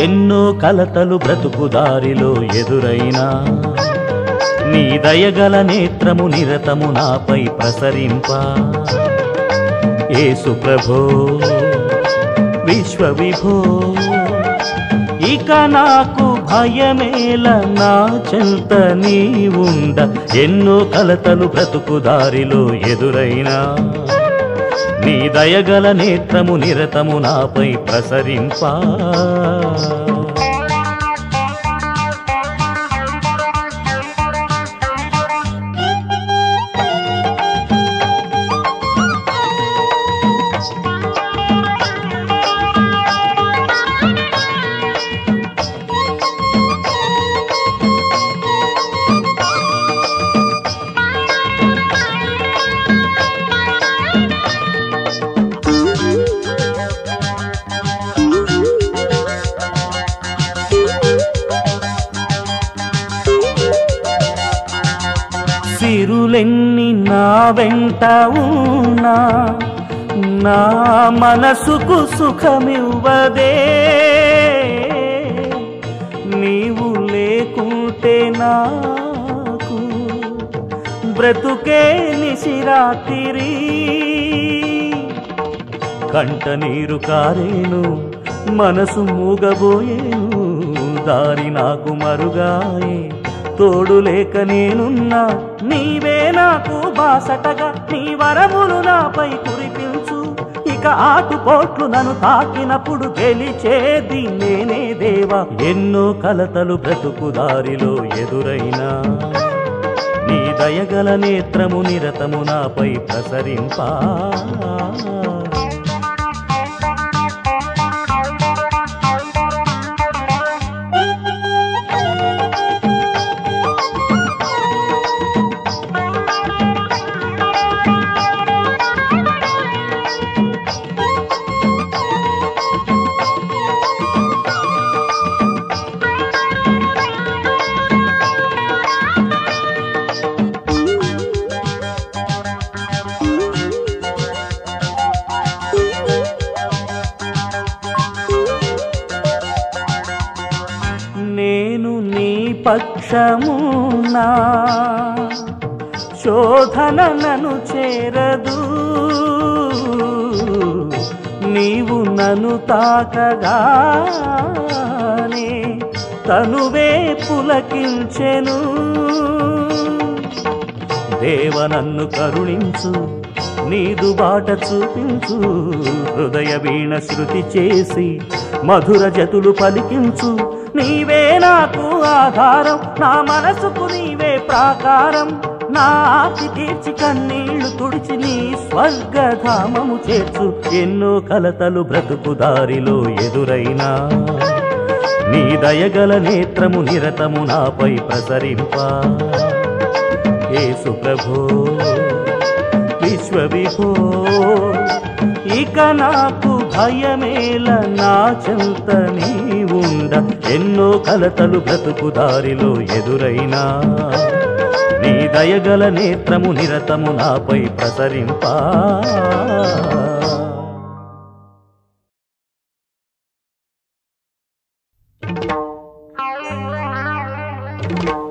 ఎన్నో కలతలు బ్రతుకు దారిలో ఎదురైనా నీ దయగల నేత్రము నిరతము నాపై ప్రసరింప యేసు ప్రభో విశ్వవిభో ఇక నాకు భయమేల నా చెంత నీ ఉండ ఎన్నో కలతలు బ్రతుకు దారిలో ఎదురైనా నీ దయగల నేత్రము నిరతము నాపై ప్రసరింపా సిరులెన్ని నా వెంట ఉన్నా నా మనసుకు సుఖమివ్వదే నీవు లేకుంటే నాకు బ్రతుకే నిశిరాతిరి కంట నీరు కారేను మనసు మూగబోయేను దారి నాకు మరుగాయే తోడు లేక నేనున్నా నీవే నాకు బాసటగా నీ వరములు నాపై కురిపించు ఇక ఆటుపోట్లు నన్ను తాకినప్పుడు గెలిచేది నేనే దేవా ఎన్నో కలతలు బ్రతుకు దారిలో ఎదురైనా నీ దయగల నేత్రము నిరతము నాపై ప్రసరింపా నేను నీ పక్షమునా శోధన నన్ను చేరదు నీవు నన్ను తాకగానే తనువే పులకించెను దేవ నన్ను కరుణించు నీదు బాట చూపించు హృదయ వీణ శృతి చేసి మధుర జతులు పలికించు నీవే నాకు ఆధారం నా మనసుకు నీవే ప్రాకారం నా ఆర్తి తీర్చి కన్నీళ్లు తుడిచి నీ స్వర్గధామము చేర్చు ఎన్నో కలతలు బ్రతుకు దారిలో ఎదురైనా నీ దయగల నేత్రము నిరతము నాపై ప్రసరింపా యేసు ప్రభో విశ్వవిభో ఇక నాకు భయమేల నా చెంత నీ ఉండ ఎన్నో కలతలు బ్రతుకు దారిలో ఎదురైనా నీ దయగల నేత్రము నిరతము నాపై ప్రసరింపా you.